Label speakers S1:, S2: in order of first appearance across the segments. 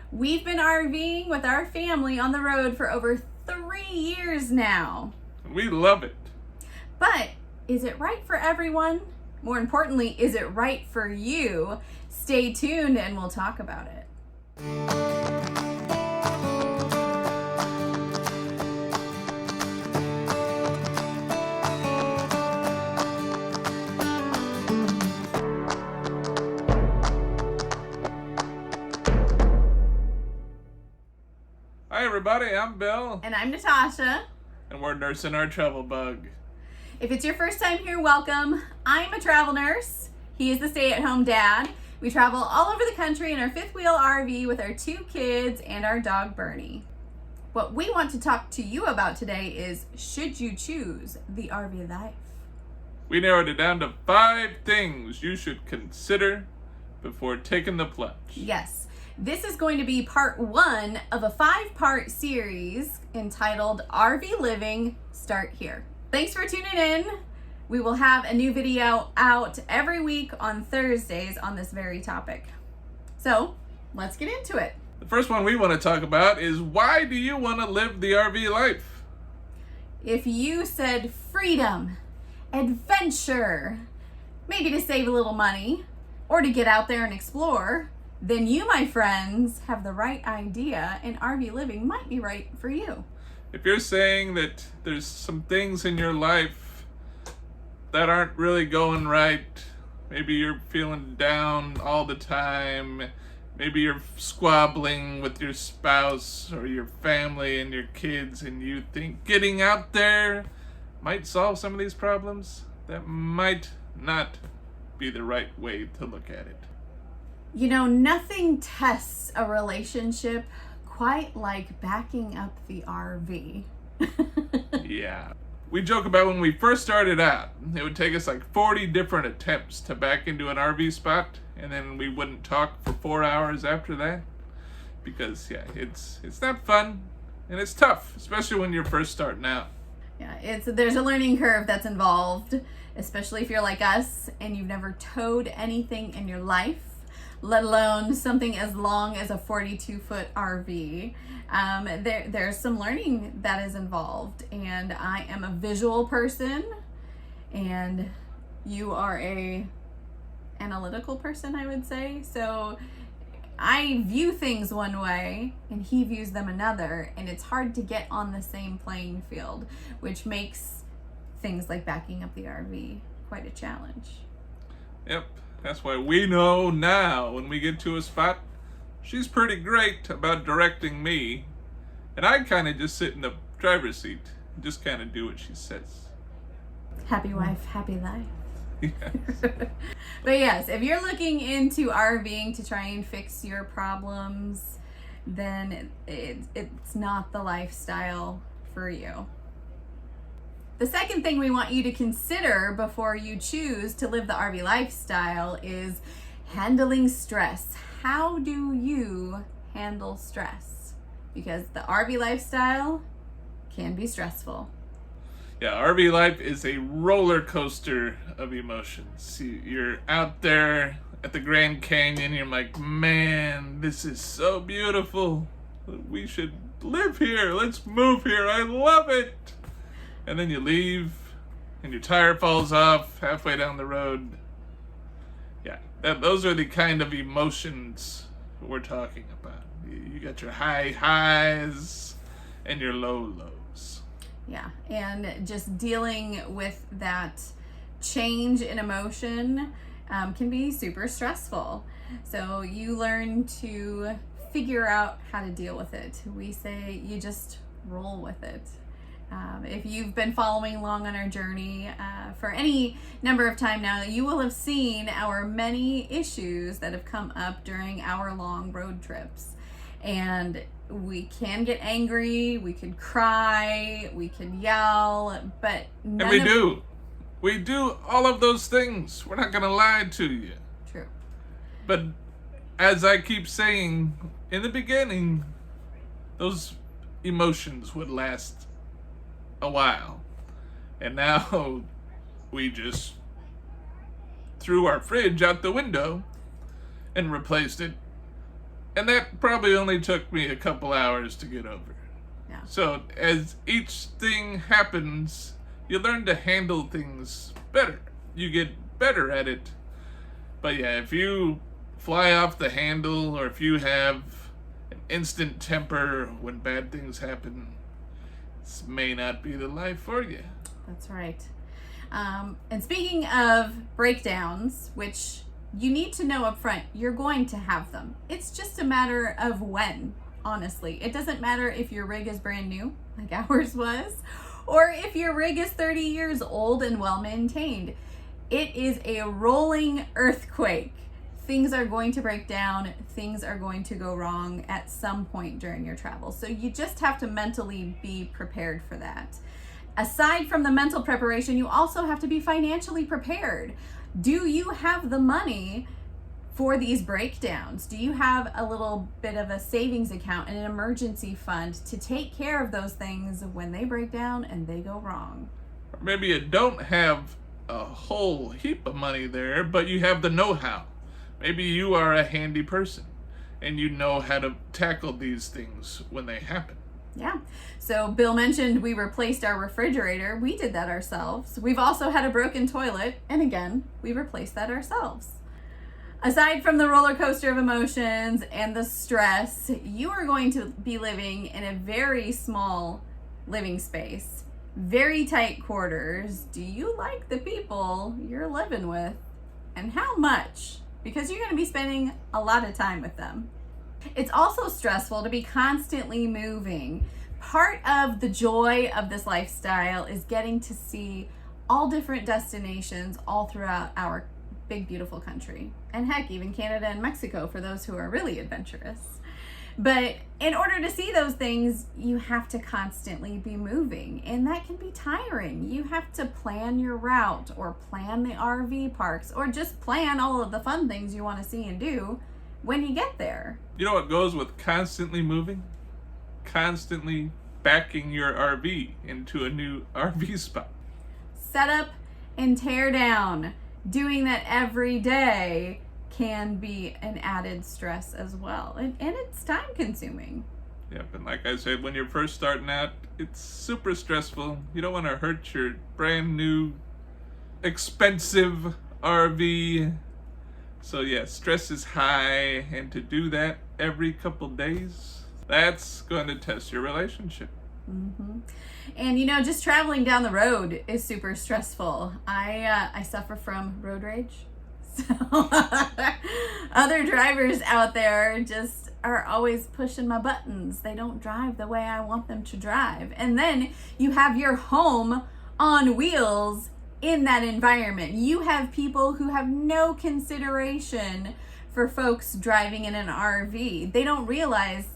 S1: We've been RVing with our family on the road for over 3 years now.
S2: We love it.
S1: But is it right for everyone? More importantly, is it right for you? Stay tuned and we'll talk about it.
S2: Hi everybody, I'm Bill.
S1: And I'm Natasha.
S2: And we're nursing our travel bug.
S1: If it's your first time here, welcome. I'm a travel nurse. He is the stay-at-home dad. We travel all over the country in our fifth wheel RV with our 2 kids and our dog Bernie. What we want to talk to you about today is, should you choose the RV life?
S2: We narrowed it down to 5 things you should consider before taking the plunge.
S1: Yes. This is going to be part 1 of a 5-part series entitled RV Living, Start Here. Thanks for tuning in. We will have a new video out every week on Thursdays on this very topic. So let's get into it.
S2: The first one we want to talk about is, why do you want to live the RV life?
S1: If you said freedom, adventure, maybe to save a little money, or to get out there and explore, then you, my friends, have the right idea, and RV living might be right for you.
S2: If you're saying that there's some things in your life that aren't really going right, maybe you're feeling down all the time, maybe you're squabbling with your spouse or your family and your kids, and you think getting out there might solve some of these problems, that might not be the right way to look at it.
S1: You know, nothing tests a relationship quite like backing up the RV.
S2: Yeah. We joke about when we first started out, it would take us like 40 different attempts to back into an RV spot, and then we wouldn't talk for 4 hours after that. Because, yeah, it's not fun, and it's tough, especially when you're first starting out.
S1: Yeah, there's a learning curve that's involved, especially if you're like us and you've never towed anything in your life, let alone something as long as a 42-foot RV. There's some learning that is involved, and I am a visual person, and you are a analytical person, I would say. So I view things one way and he views them another, and it's hard to get on the same playing field, which makes things like backing up the RV quite a challenge.
S2: Yep. That's why we know now when we get to a spot, she's pretty great about directing me, and I kind of just sit in the driver's seat and just kind of do what she says.
S1: Happy wife, happy life.
S2: Yes.
S1: But yes, if you're looking into RVing to try and fix your problems, then it's not the lifestyle for you. The second thing we want you to consider before you choose to live the RV lifestyle is handling stress. How do you handle stress? Because the RV lifestyle can be stressful.
S2: Yeah, RV life is a roller coaster of emotions. You're out there at the Grand Canyon, you're like, man, this is so beautiful. We should live here. Let's move here. I love it. And then you leave, and your tire falls off halfway down the road. Yeah, those are the kind of emotions we're talking about. You got your high highs and your low lows.
S1: Yeah, and just dealing with that change in emotion can be super stressful. So you learn to figure out how to deal with it. We say you just roll with it. If you've been following along on our journey for any number of time now, you will have seen our many issues that have come up during our long road trips. And we can get angry, we could cry, we could yell, but
S2: And we do. We do all of those things. We're not going to lie to you.
S1: True.
S2: But as I keep saying, in the beginning, those emotions would last a while. And now we just threw our fridge out the window and replaced it And that probably only took me a couple hours to get over.
S1: Yeah.
S2: So as each thing happens, you learn to handle things better. You get better at it. But yeah, if you fly off the handle, or if you have an instant temper when bad things happen, this may not be the life for you.
S1: That's right. And speaking of breakdowns, which you need to know up front, you're going to have them. It's just a matter of when, honestly. It doesn't matter if your rig is brand new, like ours was, or if your rig is 30 years old and well maintained. It is a rolling earthquake. Things are going to break down. Things are going to go wrong at some point during your travel. So you just have to mentally be prepared for that. Aside from the mental preparation, you also have to be financially prepared. Do you have the money for these breakdowns? Do you have a little bit of a savings account and an emergency fund to take care of those things when they break down and they go wrong?
S2: Or maybe you don't have a whole heap of money there, but you have the know-how. Maybe you are a handy person and you know how to tackle these things when they happen.
S1: Yeah. So Bill mentioned we replaced our refrigerator. We did that ourselves. We've also had a broken toilet, and again, we replaced that ourselves. Aside from the roller coaster of emotions and the stress, you are going to be living in a very small living space, very tight quarters. Do you like the people you're living with, and how much? Because you're going to be spending a lot of time with them. It's also stressful to be constantly moving. Part of the joy of this lifestyle is getting to see all different destinations all throughout our big, beautiful country. And heck, even Canada and Mexico for those who are really adventurous. But in order to see those things, you have to constantly be moving, and that can be tiring. You have to plan your route, or plan the RV parks, or just plan all of the fun things you want to see and do when you get there.
S2: You know what goes with constantly moving? Constantly backing your RV into a new RV spot.
S1: Set up and tear down. Doing that every day can be an added stress as well. And it's time consuming.
S2: Yep, and like I said, when you're first starting out, it's super stressful. You don't want to hurt your brand new, expensive RV. So yeah, stress is high, and to do that every couple days, that's going to test your relationship.
S1: Mm-hmm. And just traveling down the road is super stressful. I suffer from road rage. So other drivers out there just are always pushing my buttons. They don't drive the way I want them to drive. And then you have your home on wheels in that environment. You have people who have no consideration for folks driving in an RV. They don't realize,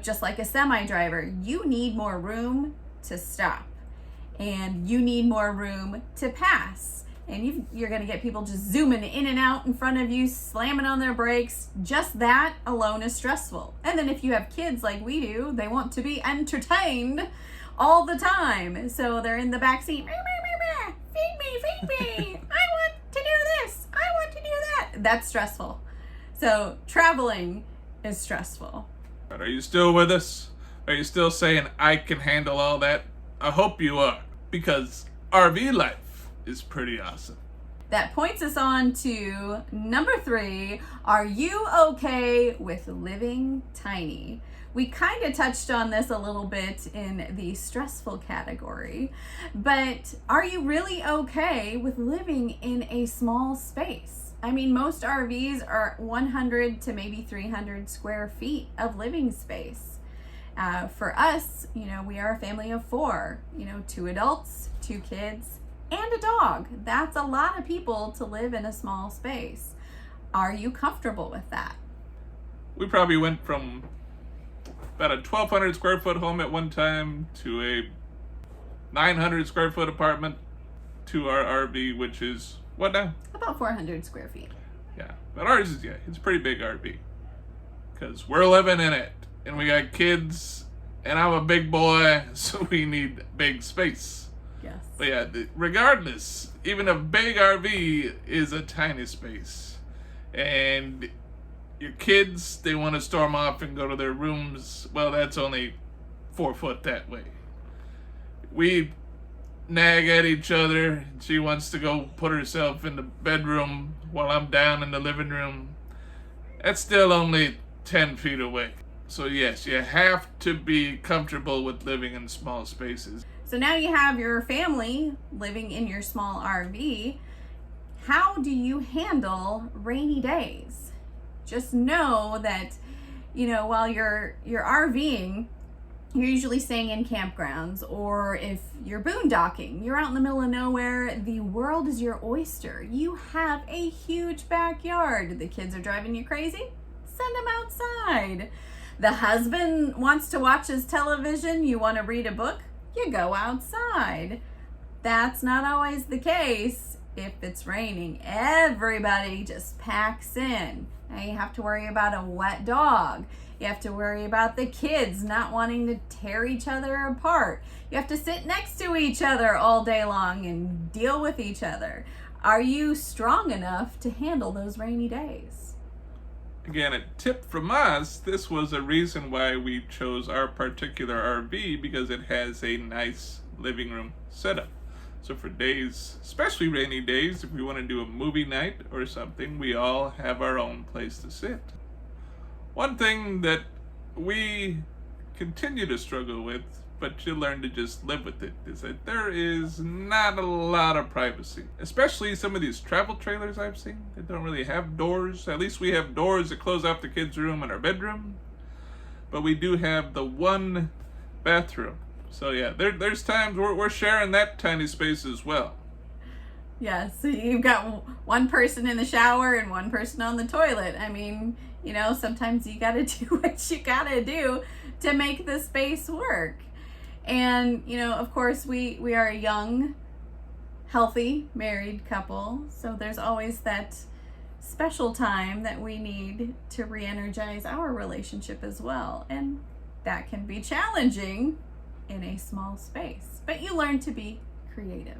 S1: just like a semi driver, you need more room to stop, and you need more room to pass. And you're going to get people just zooming in and out in front of you, slamming on their brakes. Just that alone is stressful. And then if you have kids like we do, they want to be entertained all the time. So they're in the back seat. Feed me. I want to do this. I want to do that. That's stressful. So traveling is stressful.
S2: But are you still with us? Are you still saying I can handle all that? I hope you are, because RV life is pretty awesome.
S1: That points us on to number 3. Are you okay with living tiny? We kind of touched on this a little bit in the stressful category, but are you really okay with living in a small space? I mean, most RVs are 100 to maybe 300 square feet of living space. For us, we are a family of 4, 2 adults, 2 kids, and a dog. That's a lot of people to live in a small space. Are you comfortable with that?
S2: We probably went from about a 1,200 square foot home at one time to a 900 square foot apartment to our RV, which is what now?
S1: About 400 square feet.
S2: Yeah, but ours is, it's a pretty big RV because we're living in it, and we got kids, and I'm a big boy, so we need big space.
S1: Yes.
S2: But yeah, regardless, even a big RV is a tiny space, and Your kids, they want to storm off and go to their rooms. Well, that's only 4 foot that way. We nag at each other. She wants to go put herself in the bedroom while I'm down in the living room. That's still only 10 feet away. So yes, you have to be comfortable with living in small spaces.
S1: So now you have your family living in your small RV. How do you handle rainy days? Just know that, while you're RVing, you're usually staying in campgrounds, or if you're boondocking, you're out in the middle of nowhere, the world is your oyster. You have a huge backyard. The kids are driving you crazy? Send them outside. The husband wants to watch his television, you want to read a book? You go outside. That's not always the case if it's raining. Everybody just packs in. Now you have to worry about a wet dog. You have to worry about the kids not wanting to tear each other apart. You have to sit next to each other all day long and deal with each other. Are you strong enough to handle those rainy days?
S2: Again, a tip from us, this was a reason why we chose our particular RV, because it has a nice living room setup. So for days, especially rainy days, if we want to do a movie night or something, we all have our own place to sit. One thing that we continue to struggle with, but you learn to just live with it, is that there is not a lot of privacy. Especially some of these travel trailers I've seen that don't really have doors. At least we have doors that close off the kids' room and our bedroom. But we do have the one bathroom. So yeah, there's times we're sharing that tiny space as well.
S1: Yeah, so you've got one person in the shower and one person on the toilet. I mean, sometimes you gotta do what you gotta do to make the space work. And, of course, we are a young, healthy, married couple. So there's always that special time that we need to re-energize our relationship as well. And that can be challenging in a small space, but you learn to be creative.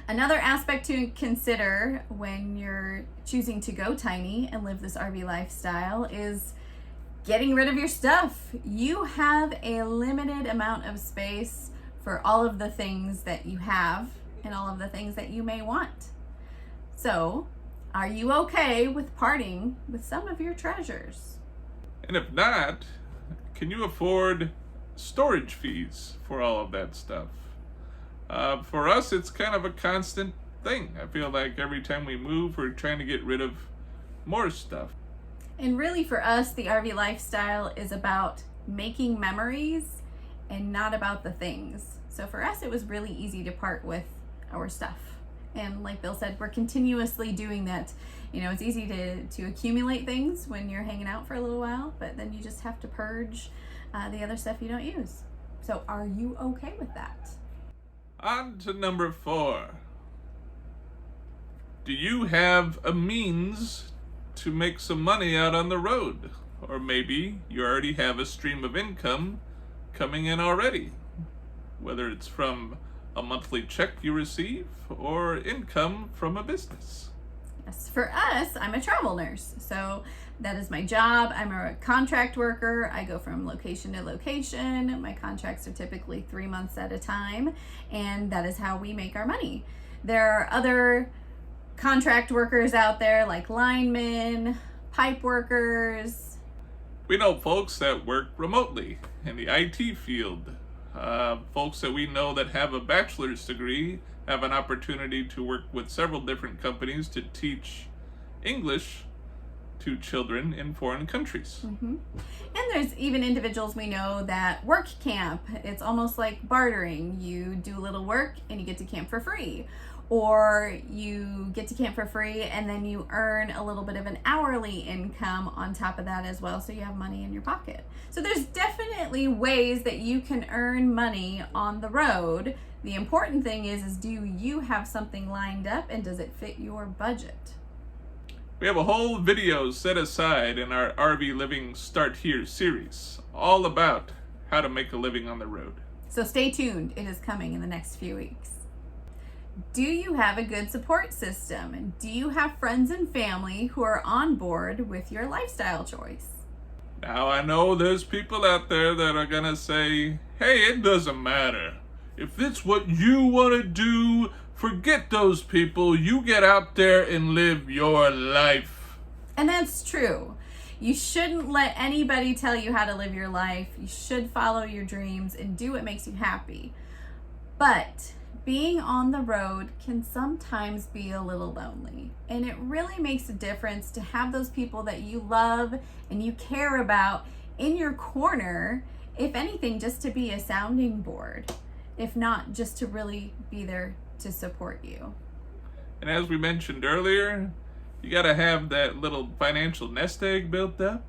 S1: Another aspect to consider when you're choosing to go tiny and live this RV lifestyle is getting rid of your stuff. You have a limited amount of space for all of the things that you have and all of the things that you may want. So, are you okay with parting with some of your treasures?
S2: And if not, can you afford storage fees for all of that stuff? For us, it's kind of a constant thing. I feel like every time we move, we're trying to get rid of more stuff.
S1: And really for us, the RV lifestyle is about making memories and not about the things. So for us, it was really easy to part with our stuff. And like Bill said, we're continuously doing that. It's easy to accumulate things when you're hanging out for a little while, but then you just have to purge the other stuff you don't use. So are you okay with that?
S2: On to number 4. Do you have a means to make some money out on the road? Or maybe you already have a stream of income coming in already, whether it's from a monthly check you receive or income from a business.
S1: Yes, for us, I'm a travel nurse. So that is my job. I'm a contract worker. I go from location to location. My contracts are typically 3 months at a time, and that is how we make our money. There are other contract workers out there like linemen, pipe workers.
S2: We know folks that work remotely in the IT field. Folks that we know that have a bachelor's degree have an opportunity to work with several different companies to teach English to children in foreign countries.
S1: Mm-hmm. And there's even individuals we know that work camp. It's almost like bartering. You do a little work and you get to camp for free. Or you get to camp for free and then you earn a little bit of an hourly income on top of that as well, so you have money in your pocket. So there's definitely ways that you can earn money on the road. The important thing is do you have something lined up and does it fit your budget?
S2: We have a whole video set aside in our RV Living Start Here series, all about how to make a living on the road.
S1: So stay tuned. It is coming in the next few weeks. Do you have a good support system? And do you have friends and family who are on board with your lifestyle choice?
S2: Now, I know there's people out there that are gonna say, hey, it doesn't matter. If it's what you want to do, forget those people. You get out there and live your life.
S1: And that's true. You shouldn't let anybody tell you how to live your life. You should follow your dreams and do what makes you happy. But being on the road can sometimes be a little lonely. And it really makes a difference to have those people that you love and you care about in your corner, if anything, just to be a sounding board, if not just to really be there to support you.
S2: And as we mentioned earlier, you gotta have that little financial nest egg built up.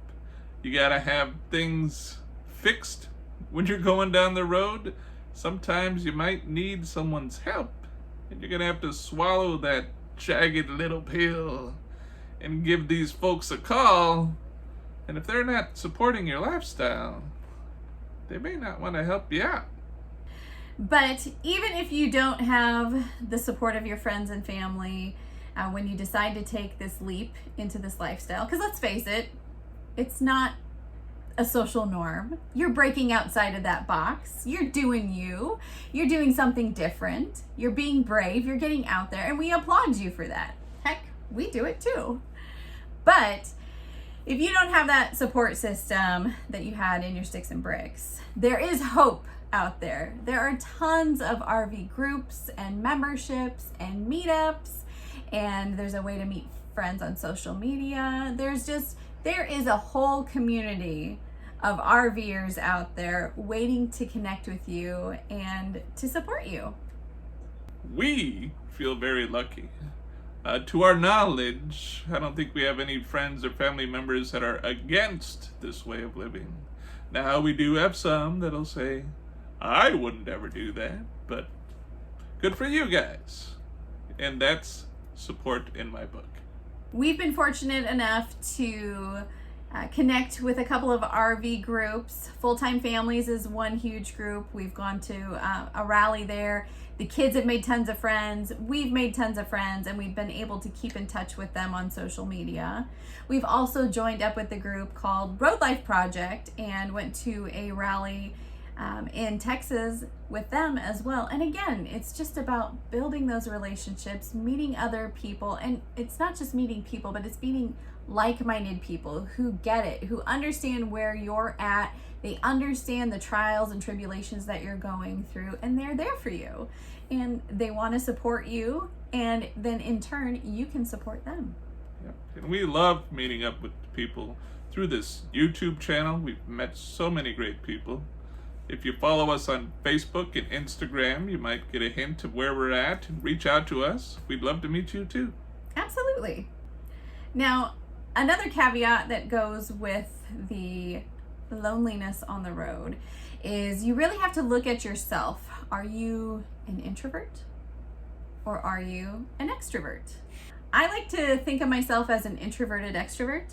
S2: You gotta have things fixed when you're going down the road. Sometimes you might need someone's help, and you're gonna have to swallow that jagged little pill and give these folks a call. And if they're not supporting your lifestyle, they may not want to help you out.
S1: But even if you don't have the support of your friends and family, when you decide to take this leap into this lifestyle, because let's face it, it's not a social norm. You're breaking outside of that box. You're doing you. You're doing something different. You're being brave. You're getting out there, and we applaud you for that. Heck, we do it too. But if you don't have that support system that you had in your sticks and bricks, there is hope out there. There are tons of RV groups and memberships and meetups, and there's a way to meet friends on social media. There is a whole community of RVers out there waiting to connect with you and to support you.
S2: We feel very lucky. To our knowledge, I don't think we have any friends or family members that are against this way of living. Now, we do have some that'll say, I wouldn't ever do that, but good for you guys. And that's support in my book.
S1: We've been fortunate enough to connect with a couple of RV groups. Fulltime Families is one huge group. We've gone to a rally there. The kids have made tons of friends. We've made tons of friends, and we've been able to keep in touch with them on social media. We've also joined up with the group called Road Life Project and went to a rally in Texas with them as well. And again, it's just about building those relationships, meeting other people. And it's not just meeting people, but it's meeting like-minded people who get it, who understand where you're at. They understand the trials and tribulations that you're going through, and they're there for you. And they want to support you, and then in turn, you can support them.
S2: Yep. And we love meeting up with people through this YouTube channel. We've met so many great people. If you follow us on Facebook and Instagram, you might get a hint of where we're at and reach out to us. We'd love to meet you too.
S1: Absolutely. Now, another caveat that goes with the loneliness on the road is you really have to look at yourself. Are you an introvert or are you an extrovert? I like to think of myself as an introverted extrovert.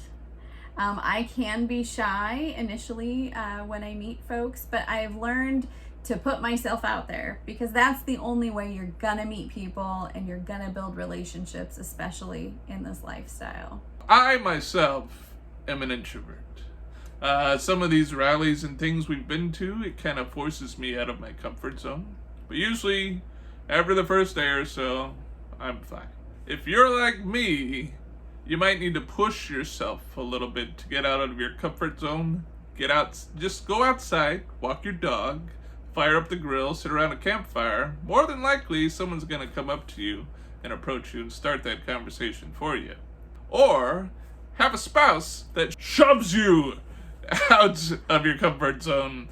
S1: I can be shy initially when I meet folks, but I've learned to put myself out there because that's the only way you're gonna meet people and you're gonna build relationships, especially in this lifestyle.
S2: I myself am an introvert. Some of these rallies and things we've been to, it kind of forces me out of my comfort zone. But usually, after the first day or so, I'm fine. If you're like me, you might need to push yourself a little bit to get out of your comfort zone. Get out, just go outside, walk your dog, fire up the grill, sit around a campfire. More than likely, someone's going to come up to you and approach you and start that conversation for you. Or have a spouse that shoves you out of your comfort zone.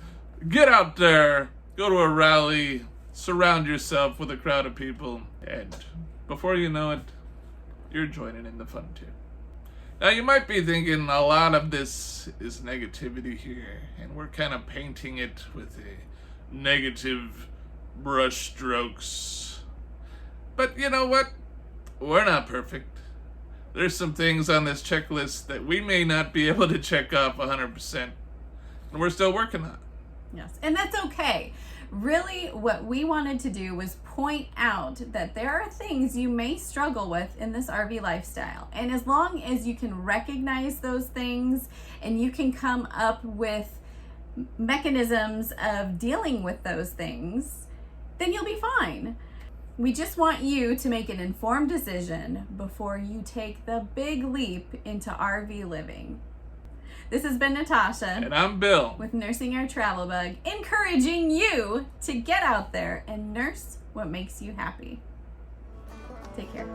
S2: Get out there, go to a rally, surround yourself with a crowd of people, and before you know it, you're joining in the fun too. Now you might be thinking a lot of this is negativity here, and we're kind of painting it with a negative brush strokes. But you know what? We're not perfect. There's some things on this checklist that we may not be able to check off 100%, and we're still working on.
S1: Yes, and that's okay. Really, what we wanted to do was point out that there are things you may struggle with in this RV lifestyle. And as long as you can recognize those things and you can come up with mechanisms of dealing with those things, then you'll be fine. We just want you to make an informed decision before you take the big leap into RV living. This has been Natasha.
S2: And I'm Bill.
S1: With Nursing Our Travel Bug, encouraging you to get out there and nurse what makes you happy. Take care.